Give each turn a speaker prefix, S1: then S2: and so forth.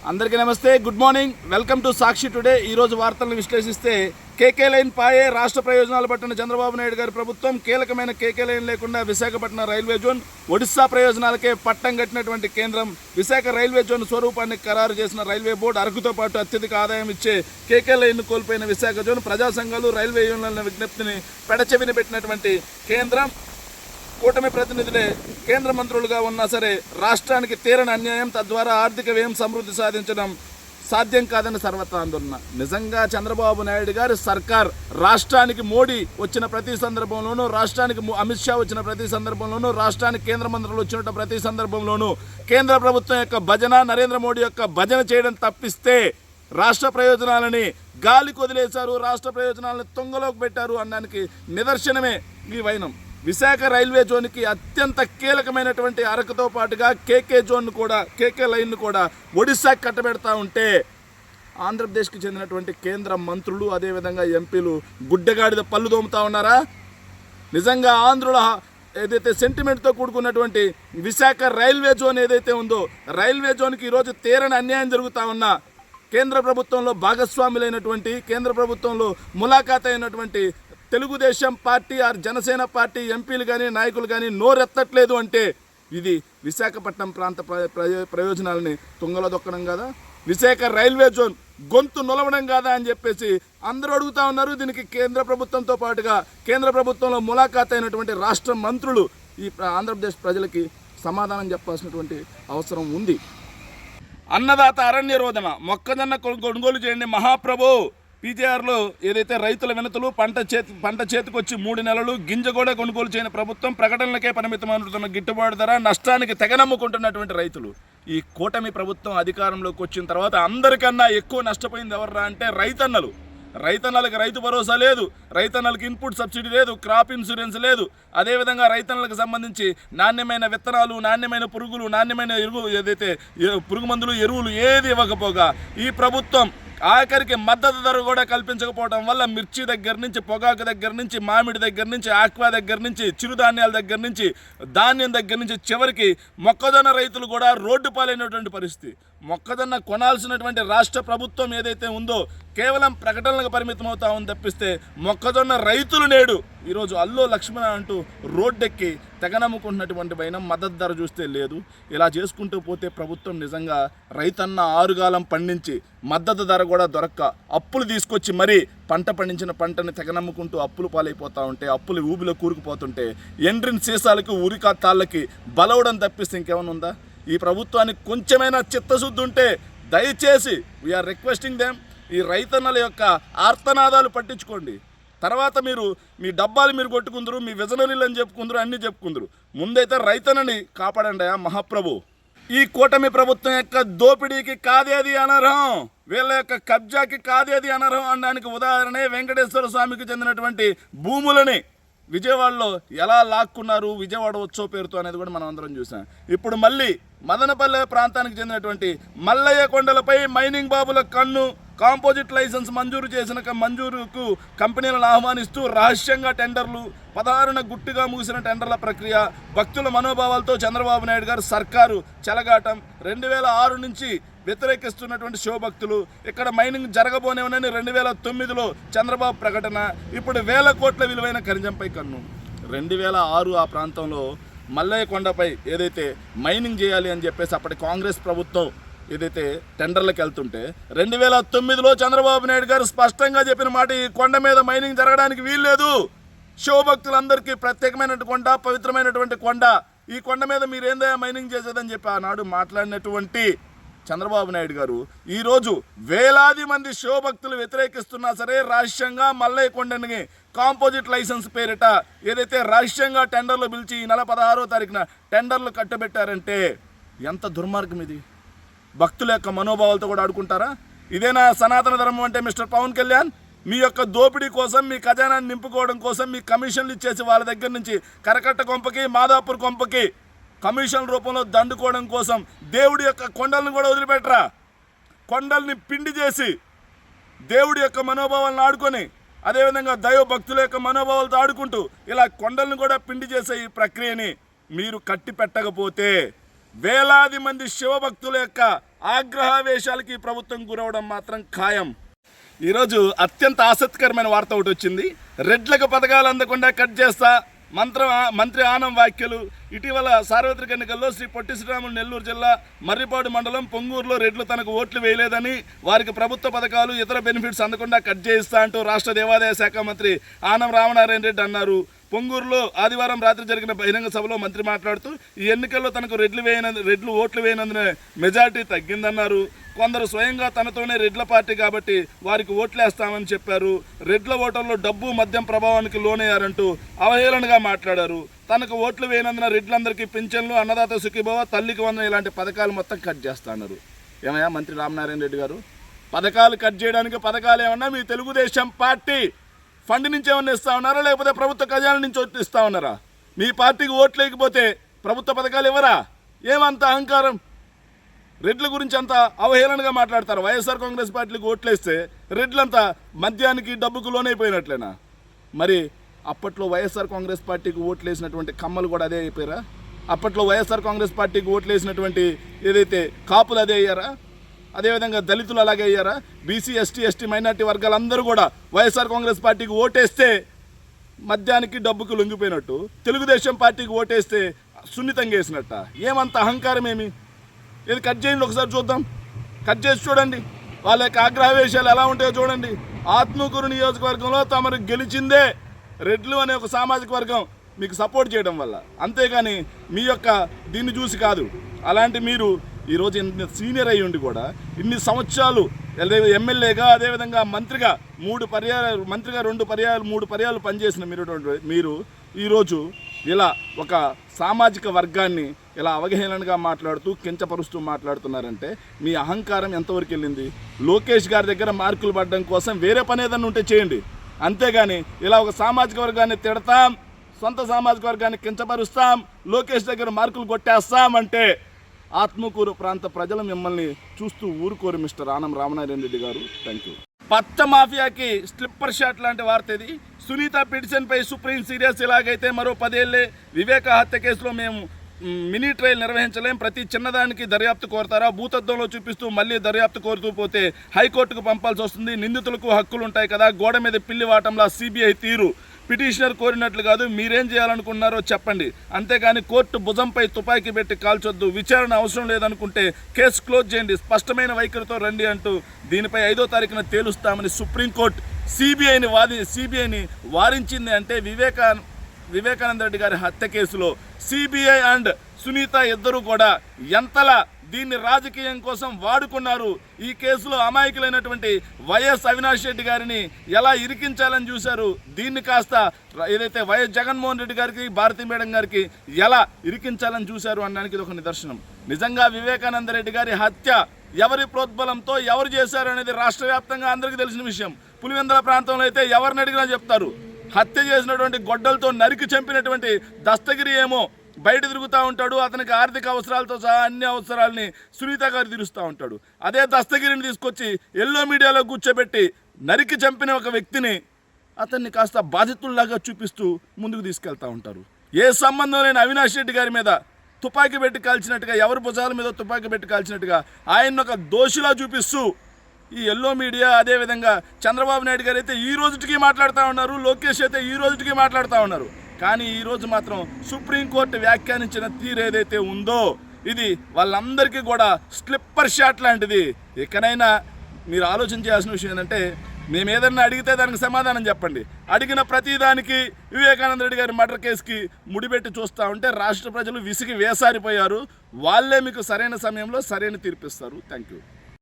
S1: అందరికీ నమస్తే, good morning, welcome to Sakshi today. ఈరోజు వార్తలను విశ్లేషిస్తే కేకే లైన్ పాయే రాష్ట్ర ప్రయోజనాలు పట్టిన చంద్రబాబు నాయుడు గారి ప్రభుత్వం కీలకమైన కేకే లైన్ లేకుండా విశాఖపట్నం రైల్వే జోన్, ఒడిశా ప్రయోజనాలకే పట్టం కట్టినటువంటి కేంద్రం, విశాఖ రైల్వే జోన్ స్వరూపాన్ని ఖరారు చేసిన రైల్వే బోర్డు, అరకుతో పాటు అత్యధిక ఆదాయం ఇచ్చే కేకే లైన్ను కోల్పోయిన విశాఖ జోన్, ప్రజా సంఘాలు రైల్వే యూనియన్ల విజ్ఞప్తిని పెడచెవిని పెట్టినటువంటి కేంద్రం, కూటమి ప్రతినిధులే కేంద్ర మంత్రులుగా ఉన్నా సరే రాష్ట్రానికి తీరని అన్యాయం, తద్వారా ఆర్థిక వ్యయం సమృద్ధి సాధించడం సాధ్యం కాదని సర్వత్రా ఆందోళన. నిజంగా చంద్రబాబు నాయుడు గారి సర్కార్ రాష్ట్రానికి మోడీ వచ్చిన ప్రతి సందర్భంలోనూ, రాష్ట్రానికి అమిత్ షా వచ్చిన ప్రతి సందర్భంలోనూ, రాష్ట్రానికి కేంద్ర మంత్రులు వచ్చిన ప్రతి సందర్భంలోనూ కేంద్ర ప్రభుత్వం యొక్క భజన, నరేంద్ర మోడీ యొక్క భజన చేయడం తప్పిస్తే రాష్ట్ర ప్రయోజనాలని గాలికి వదిలేశారు, రాష్ట్ర ప్రయోజనాలను తుంగలోకి పెట్టారు అనడానికి నిదర్శనమే ఈ వైనం. విశాఖ రైల్వే జోన్కి అత్యంత కీలకమైనటువంటి అరకుతో పాటుగా కేకే జోన్ కూడా, కేకే లైన్ను కూడా ఒడిశాకి కట్టబెడతా ఉంటే ఆంధ్రప్రదేశ్కి చెందినటువంటి కేంద్ర మంత్రులు, అదేవిధంగా ఎంపీలు గుడ్డగాడిద పళ్ళు తోముతా ఉన్నారా? నిజంగా ఆంధ్రుల ఏదైతే సెంటిమెంట్తో కూడుకున్నటువంటి విశాఖ రైల్వే జోన్ ఏదైతే ఉందో, రైల్వే జోన్కి ఈరోజు తీరని అన్యాయం జరుగుతూ ఉన్నా కేంద్ర ప్రభుత్వంలో భాగస్వాములైనటువంటి, కేంద్ర ప్రభుత్వంలో ములాఖాత్ అయినటువంటి Telugu Desam party or Janasena party ఎంపీలు కానీ నాయకులు కానీ నోరెత్తట్లేదు అంటే ఇది విశాఖపట్నం ప్రాంత ప్రయోజనాలని తుంగలో దొక్కడం కాదా? విశాఖ రైల్వే జోన్ గొంతు నొలవడం కాదా అని చెప్పేసి అందరూ అడుగుతూ ఉన్నారు. దీనికి కేంద్ర ప్రభుత్వంతో పాటుగా కేంద్ర ప్రభుత్వంలో ములాఖాత్ అయినటువంటి రాష్ట్ర మంత్రులు ఈ ఆంధ్రప్రదేశ్ ప్రజలకి సమాధానం చెప్పాల్సినటువంటి అవసరం ఉంది. అన్నదాత అరణ్య రోదన, మొక్కజొన్న కొనుగోలు చేయండి మహాప్రభు. పీజీఆర్లో ఏదైతే రైతుల వినతులు, పంట చేతికొచ్చి 3 నెలలు గింజ కూడా కొనుగోలు చేయని ప్రభుత్వం, ప్రకటనలకే పరిమితమవుతున్న గిట్టుబాటు ధర, నష్టానికి తెగనమ్ముకుంటున్నటువంటి రైతులు. ఈ కూటమి ప్రభుత్వం అధికారంలోకి వచ్చిన తర్వాత అందరికన్నా ఎక్కువ నష్టపోయింది ఎవర్రా అంటే రైతన్నలు. రైతన్నలకు రైతు భరోసా లేదు, రైతన్నలకు ఇన్పుట్ సబ్సిడీ లేదు, క్రాప్ ఇన్సూరెన్స్ లేదు, అదేవిధంగా రైతన్నలకు సంబంధించి నాణ్యమైన విత్తనాలు, నాణ్యమైన పురుగులు, నాణ్యమైన ఏదైతే పురుగు మందులు, ఎరువులు ఏది ఇవ్వకపోగా ఈ ప్రభుత్వం ఆఖరికి మద్దతు ధర కూడా కల్పించకపోవడం వల్ల మిర్చి దగ్గర నుంచి, పొగాకు దగ్గర నుంచి, మామిడి దగ్గర నుంచి, ఆక్వా దగ్గర నుంచి, చిరుధాన్యాల దగ్గర నుంచి, ధాన్యం దగ్గర నుంచి, చివరికి మొక్కజొన్న రైతులు కూడా రోడ్డు పాలైనటువంటి పరిస్థితి. మొక్కజొన్న కొనాల్సినటువంటి రాష్ట్ర ప్రభుత్వం ఏదైతే ఉందో కేవలం ప్రకటనలకు పరిమితం అవుతా ఉంది తప్పిస్తే మొక్కజొన్న రైతులు నేడు ఈరోజు అల్లో లక్ష్మణ అంటూ రోడ్డెక్కి తెగనమ్ముకుంటున్నటువంటి పైన మద్దతు ధర చూస్తే లేదు. ఇలా చేసుకుంటూ పోతే ప్రభుత్వం నిజంగా రైతన్న ఆరుగాలం పండించి మద్దతు ధర కూడా దొరక్క అప్పులు తీసుకొచ్చి మరీ పంట పండించిన పంటని తెగనమ్ముకుంటూ అప్పులు పాలైపోతూ ఉంటే, అప్పులు ఊబిలో కూరుకుపోతుంటే ఎండ్రిన్ సీసాలకి, ఉరికాతాళ్ళకి బలవడం తప్పిస్తే ఇంకేమైనా ఉందా? ఈ ప్రభుత్వానికి కొంచెమైనా చిత్తశుద్ధి ఉంటే దయచేసి వీఆర్ రిక్వెస్టింగ్ దెమ్, ఈ రైతన్నల యొక్క ఆర్తనాదాలు పట్టించుకోండి. తర్వాత మీరు మీ డబ్బాలు మీరు కొట్టుకుందరు, మీ విజనరీలు అని చెప్పుకుందరు, అన్నీ చెప్పుకుందరు. ముందైతే రైతన్నని కాపాడండి మహాప్రభు. ఈ కూటమి ప్రభుత్వం యొక్క దోపిడీకి కాదేది అనర్హం, వీళ్ళ యొక్క కబ్జాకి కాదేది అనర్హం అనడానికి ఉదాహరణే వెంకటేశ్వర స్వామికి చెందినటువంటి భూములని విజయవాడలో ఎలా లాక్కున్నారు, విజయవాడ ఉత్సవ పేరుతో అనేది కూడా మనం అందరం చూసాం. ఇప్పుడు మళ్ళీ మదనపల్లె ప్రాంతానికి చెందినటువంటి మల్లయ్య కొండలపై మైనింగ్ బాబుల కన్ను, కాంపోజిట్ లైసెన్స్ మంజూరు చేసిన మంజూరుకు కంపెనీలను ఆహ్వానిస్తూ రహస్యంగా టెండర్లు, 16న గుట్టుగా ముగిసిన టెండర్ల ప్రక్రియ, భక్తుల మనోభావాలతో చంద్రబాబు నాయుడు గారు సర్కారు చెలగాటం, 2006 నుంచి వ్యతిరేకిస్తున్నటువంటి శివభక్తులు, ఇక్కడ మైనింగ్ జరగబోనేమని 2009లో చంద్రబాబు ప్రకటన, ఇప్పుడు 1000 కోట్ల విలువైన ఖనిజంపై కన్ను. 2006 ఆ ప్రాంతంలో మల్లయ్య కొండపై ఏదైతే మైనింగ్ చేయాలి అని చెప్పేసి అప్పటి కాంగ్రెస్ ప్రభుత్వం ఏదైతే టెండర్లకు వెళ్తుంటే 2009లో చంద్రబాబు నాయుడు గారు స్పష్టంగా చెప్పిన మాట, ఈ కొండ మీద మైనింగ్ జరగడానికి వీల్లేదు, శివభక్తులందరికీ ప్రత్యేకమైనటువంటి కొండ, పవిత్రమైనటువంటి కొండ, ఈ కొండ మీద మీరేందా మైనింగ్ చేసేదని చెప్పి ఆనాడు మాట్లాడినటువంటి చంద్రబాబు నాయుడు గారు ఈరోజు వేలాది మంది శివభక్తులు వ్యతిరేకిస్తున్నా సరే రహస్యంగా మల్లయ్య కొండని కాంపోజిట్ లైసెన్స్ పేరిట ఏదైతే రహస్యంగా టెండర్లు పిలిచి ఈ నెల 16వ తారీఖున టెండర్లు కట్టబెట్టారంటే ఎంత దుర్మార్గం ఇది! భక్తుల యొక్క మనోభావాలతో కూడా ఆడుకుంటారా? ఇదేనా సనాతన ధర్మం అంటే? మిస్టర్ పవన్ కళ్యాణ్, మీ యొక్క దోపిడీ కోసం, మీ ఖజానాన్ని నింపుకోవడం కోసం, మీ కమిషన్లు ఇచ్చేసి వాళ్ళ దగ్గర నుంచి కరకట్ట కొంపకి, మాదాపూర్ కొంపకి కమిషన్ రూపంలో దండుకోవడం కోసం దేవుడి యొక్క కొండలను కూడా వదిలిపెట్టరా? కొండల్ని పిండి చేసి దేవుడి యొక్క మనోభావాలను ఆడుకొని, అదేవిధంగా దైవ భక్తుల యొక్క మనోభావాలతో ఆడుకుంటూ ఇలా కొండలను కూడా పిండి చేసే ఈ ప్రక్రియని మీరు కట్టి పెట్టకపోతే వేలాది మంది శివభక్తుల యొక్క ఆగ్రహావేశాలకి ప్రభుత్వం గురవడం మాత్రం ఖాయం. ఈరోజు అత్యంత ఆసక్తికరమైన వార్త ఒకటి వచ్చింది. రెడ్లకు పథకాలు అందకుండా కట్ చేస్తా మంత్రి ఆనం వ్యాఖ్యలు. ఇటీవల సార్వత్రిక ఎన్నికల్లో శ్రీ పొట్టి శ్రీరాములు నెల్లూరు జిల్లా మర్రిపాడు మండలం పొంగూరులో రెడ్లు తనకు ఓట్లు వేయలేదని, వారికి ప్రభుత్వ పథకాలు ఇతర బెనిఫిట్స్ అందకుండా కట్ చేయిస్తా అంటూ రాష్ట్ర దేవాదాయ శాఖ మంత్రి ఆనం రామనారాయణ రెడ్డి అన్నారు. పొంగూరులో ఆదివారం రాత్రి జరిగిన బహిరంగ సభలో మంత్రి మాట్లాడుతూ ఈ ఎన్నికల్లో తనకు రెడ్లు ఓట్లు వేయనందున మెజార్టీ తగ్గిందన్నారు. కొందరు స్వయంగా తనతోనే రెడ్ల పార్టీ కాబట్టి వారికి ఓట్లేస్తామని చెప్పారు. రెడ్ల ఓటర్లు డబ్బు మద్యం ప్రభావానికి లోనయ్యారంటూ అవహేళనగా మాట్లాడారు. తనకు ఓట్లు వేయనందున రెడ్లందరికీ పింఛన్లు, అన్నదాత సుఖీభవ, తల్లికి వందనం ఇలాంటి పథకాలు మొత్తం కట్ చేస్తున్నారు. ఏమయ్యా మంత్రి రామనారాయణ రెడ్డి గారు, పథకాలు కట్ చేయడానికి పథకాలు ఏమన్నా మీ తెలుగుదేశం పార్టీ ఫండ్ నుంచి ఏమన్నా ఇస్తా ఉన్నారా, లేకపోతే ప్రభుత్వ ఖజానా నుంచి ఇస్తా ఉన్నారా? మీ పార్టీకి ఓట్లు లేకపోతే ప్రభుత్వ పథకాలు ఇవ్వరా? ఏమంత అహంకారం? రెడ్ల గురించి అంతా అవహేళనగా మాట్లాడతారు. వైఎస్ఆర్ కాంగ్రెస్ పార్టీకి ఓట్లేస్తే రెడ్లంతా మద్యానికి డబ్బుకు లోనైపోయినట్లేనా? మరి అప్పట్లో వైఎస్ఆర్ కాంగ్రెస్ పార్టీకి ఓట్లేసినటువంటి కమ్మలు కూడా అదే అయిపోయారా? అప్పట్లో వైఎస్ఆర్ కాంగ్రెస్ పార్టీకి ఓట్లేసినటువంటి ఏదైతే కాపులు అదే అయ్యారా? అదేవిధంగా దళితులు అలాగే అయ్యారా? బీసీ, ఎస్టీ మైనార్టీ వర్గాలందరూ కూడా వైఎస్ఆర్ కాంగ్రెస్ పార్టీకి ఓటేస్తే మద్యానికి డబ్బుకు లొంగిపోయినట్టు, తెలుగుదేశం పార్టీకి ఓటేస్తే సున్నితంగా వేసినట్ట. ఏమంత అహంకారం ఏమి? ఇది కట్ చేయండి, ఒకసారి చూద్దాం. కట్ చేసి చూడండి, వాళ్ళ యొక్క ఆగ్రహవేశాలు ఎలా ఉంటాయో చూడండి. ఆత్మకూరు నియోజకవర్గంలో తమరు గెలిచిందే రెడ్లు అనే ఒక సామాజిక వర్గం మీకు సపోర్ట్ చేయడం వల్ల, అంతేగాని మీ యొక్క దీన్ని చూసి కాదు. అలాంటి మీరు ఈరోజు ఇంత సీనియర్ అయ్యి ఉండి కూడా ఇన్ని సంవత్సరాలు ఎమ్మెల్యేగా, అదేవిధంగా మంత్రిగా 3 పర్యాయాలు పనిచేసిన మీరు ఈరోజు ఇలా ఒక సామాజిక వర్గాన్ని ఇలా అవహేళనగా మాట్లాడుతూ కించపరుస్తూ మాట్లాడుతున్నారంటే మీ అహంకారం ఎంతవరకు వెళ్ళింది? లోకేష్ గారి దగ్గర మార్కులు పడడం కోసం వేరే పని ఏదన్నా ఉంటే చేయండి, అంతేగాని ఇలా ఒక సామాజిక వర్గాన్ని తిడతాం, సొంత సామాజిక వర్గాన్ని కించపరుస్తాం, లోకేష్ దగ్గర మార్కులు కొట్టేస్తాం అంటే ఆత్మకూరు ప్రాంత ప్రజలు మిమ్మల్ని చూస్తూ ఊరుకోరు మిస్టర్ ఆనం రామనారాయణ రెడ్డి గారు. Thank you. పచ్చ మాఫియాకి స్లిప్పర్ షాట్ లాంటి వార్త ఇది. సునీత పిటిషన్పై సుప్రీం సీరియస్. ఇలాగైతే మరో 10 ఏళ్లే వివేక హత్య కేసులో మేము మినీ ట్రయల్ నిర్వహించలేం, ప్రతి చిన్నదానికి దర్యాప్తు కోరతారా? భూతత్వంలో చూపిస్తూ మళ్ళీ దర్యాప్తు కోరుతూ పోతే హైకోర్టుకు పంపాల్సి వస్తుంది. నిందితులకు హక్కులు ఉంటాయి కదా, గోడ మీద పిల్లి వాటంలా సిబిఐ తీరు. పిటిషనర్ కోరినట్లు కాదు, మీరేం చేయాలనుకున్నారో చెప్పండి, అంతేగాని కోర్టు భుజంపై తుపాకీ పెట్టి కాల్చొద్దు. విచారణ అవసరం లేదనుకుంటే కేసు క్లోజ్ చేయండి, స్పష్టమైన వైఖరితో రండి అంటూ దీనిపై 5వ తారీఖున తేలుస్తామని సుప్రీంకోర్టు సిబిఐని వారించింది. అంటే వివేకానంద రెడ్డి గారి హత్య కేసులో సిబిఐ అండ్ సునీత ఇద్దరు కూడా ఎంతలా దీన్ని రాజకీయం కోసం వాడుకున్నారు. ఈ కేసులో అమాయకులైనటువంటి వైఎస్ అవినాష్ రెడ్డి గారిని ఎలా ఇరికించాలని చూశారు. దీన్ని కాస్త ఏదైతే వైఎస్ జగన్మోహన్ రెడ్డి గారికి, భారతీ మేడం గారికి ఎలా ఇరికించాలని చూశారు అనడానికి ఇది ఒక నిదర్శనం. నిజంగా వివేకానంద రెడ్డి గారి హత్య ఎవరి ప్రోద్బలంతో ఎవరు చేశారు అనేది రాష్ట్ర వ్యాప్తంగా అందరికీ తెలిసిన విషయం. పులివెందుల ప్రాంతంలో అయితే ఎవరిని అడిగినా చెప్తారు. హత్య చేసినటువంటి గొడ్డలతో నరికి చంపినటువంటి దస్తగిరి ఏమో బయట తిరుగుతూ ఉంటాడు, అతనికి ఆర్థిక అవసరాలతో సహా అన్ని అవసరాలని సునీత గారు తీరుస్తూ ఉంటాడు. అదే దస్తగిరిని తీసుకొచ్చి ఎల్లో మీడియాలో కూర్చోబెట్టి నరికి చంపిన ఒక వ్యక్తిని అతన్ని కాస్త బాధితుల్లాగా చూపిస్తూ ముందుకు తీసుకెళ్తూ ఉంటారు. ఏ సంబంధం లేని అవినాష్ రెడ్డి గారి మీద తుపాకీ పెట్టి కాల్చినట్టుగా, ఎవరి భుజాల మీద తుపాకీ పెట్టి కాల్చినట్టుగా ఆయన ఒక దోషిలా చూపిస్తూ ఈ ఎల్లో మీడియా, అదేవిధంగా చంద్రబాబు నాయుడు గారు అయితే ఈ రోజుకి మాట్లాడుతూ ఉన్నారు, లోకేష్ అయితే ఈ రోజుకి మాట్లాడుతూ ఉన్నారు. కానీ ఈరోజు మాత్రం సుప్రీంకోర్టు వ్యాఖ్యానించిన తీరు ఏదైతే ఉందో ఇది వాళ్ళందరికీ కూడా స్లిప్పర్ షాట్ లాంటిది. ఇకనైనా మీరు ఆలోచన చేయాల్సిన విషయం ఏంటంటే, మేము ఏదన్నా అడిగితే దానికి సమాధానం చెప్పండి. అడిగిన ప్రతిదానికి వివేకానంద రెడ్డి గారి మర్డర్ కేసుకి ముడిపెట్టి చూస్తూ ఉంటే రాష్ట్ర ప్రజలు విసిగి వేసారిపోయారు. వాళ్ళే మీకు సరైన సమయంలో సరైన తీర్పిస్తారు. Thank you.